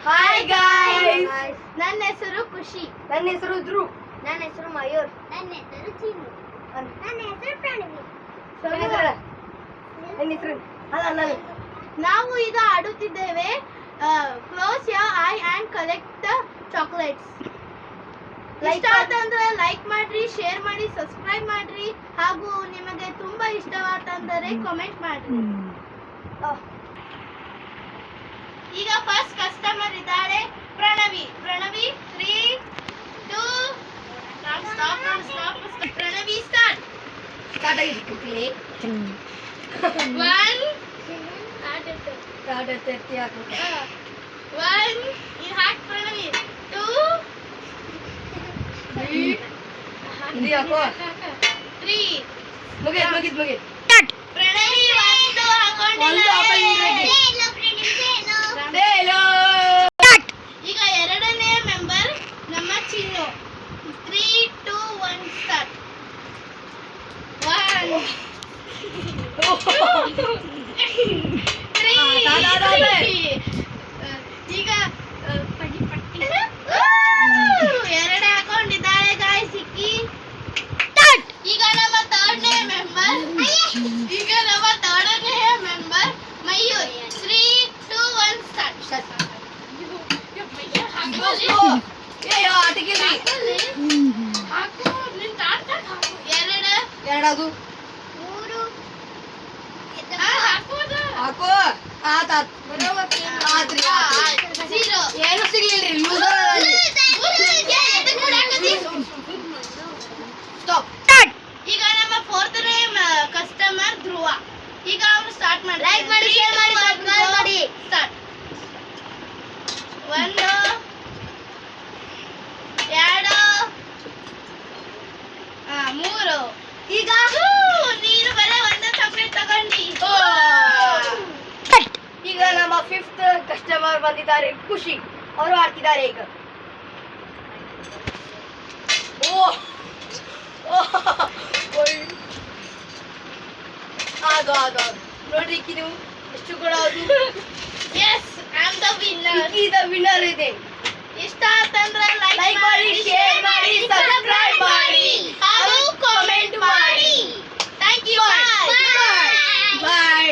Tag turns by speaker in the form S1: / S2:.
S1: Hi guys,
S2: ನನ್ನ ಹೆಸರು ಖುಷಿ.
S1: ನನ್ನ ಹೆಸರು ಧ್ರುವ್.
S2: ನನ್ನ ಹೆಸರು ಮಯೂರ್. ನನ್ನ ಹೆಸರು ಚೀನು. ನನ್ನ ಹೆಸರು ಪ್ರಣವಿ. ನಾವು ಈಗ ಆಡುತ್ತಿದ್ದೇವೆ close your eye and collect the chocolates. ಇಷ್ಟ ಆತಂದ್ರೆ ಲೈಕ್ ಮಾಡ್ರಿ, ಶೇರ್ ಮಾಡಿ, ಸಬ್ಸ್ಕ್ರೈಬ್ ಮಾಡ್ರಿ, ಹಾಗೂ ನಿಮಗೆ ತುಂಬಾ ಇಷ್ಟವಾತಂದರೆ ಕಾಮೆಂಟ್ ಮಾಡ್ರಿ. ಈಗ ಫಸ್ಟ್ ಕಸ್ಟಮರ್ ಇದ್ದಾಳೆ ಪ್ರಣವಿ. 3, 2 ಸ್ಟಾಪ್. ಪ್ರಣವಿ ಸ್ಟಾರ್ಟ್
S1: ಆಗಿದೆ.
S2: 1 ಇದು ಹಾಕ್ ಪ್ರಣವಿ. 2 3
S1: ಮುಗಿತ್
S2: ಪ್ರಣವಿ ಒಂದು ಹಾಕೊಂಡಿದ್ದಾಳೆ. ಈಗ ಎರಡನೇ ಮೆಂಬರ್ ನಮ್ಮ ಚಿನ್ನು. 3, 2 1 ಸ್ಟಾರ್ಟ್. 1 ಈಗ ಎರಡು ಹಾಕೊಂಡಿದ್ದಾಳೆ ಗಾಯ್ ಸಿಕ್ಕಿ. ಈಗ ನಮ್ಮ ಥರ್ಡ್ನೇ ಮೆಂಬರ್ ಮಯೂರ್. 3, 2 1 ಸ್ಟಾರ್ಟ್.
S1: ಎರಡದು
S2: 3
S1: ಹಾಕೋ. ಏನು ಸಿಗ್ಲಿಲ್ರಿ.
S2: ಈಗ ನಮ್ಮ ಫೋರ್ತ್ನೇ ಕಸ್ಟಮರ್ ಧ್ರುವ. ಈಗ ಅವನು ಸ್ಟಾರ್ಟ್ ಮಾಡಿ. ಲೈಕ್ ಮಾಡಿ, ಶೇರ್ ಮಾಡಿ, ಸಬ್ಸ್ಕ್ರೈಬ್ ಮಾಡಿ. ಸ್ಟಾರ್ಟ್. 1 2 3 ಈಗ ನೀರು ಬರೀ ಒಂದು ಚಾಕ್ಲೇಟ್ ತಗೊಂಡಿ.
S1: ಈಗ ನಮ್ಮ ಫಿಫ್ತ್ ಕಸ್ಟಮರ್ ಬಂದಿದ್ದಾರೆ ಖುಷಿ. ಅವರು ಆಡ್ತಿದ್ದಾರೆ ಈಗ. ಅದು ನೋಡ್ರಿ ನೀವು ಎಷ್ಟು ಕೂಡ
S2: yes I am the winner.
S1: The winner ಇದೆ.
S2: ಇಷ್ಟ ಆತಂದ್ರೆ ಲೈಕ್
S1: ಮಾಡಿ, ಶೇರ್ ಮಾಡಿ, ಸಬ್ಸ್ಕ್ರೈಬ್ ಮಾಡಿ,
S2: ಹಾಗೂ ಕಾಮೆಂಟ್ ಮಾಡಿ. Thank you.
S1: ಬಾಯ್.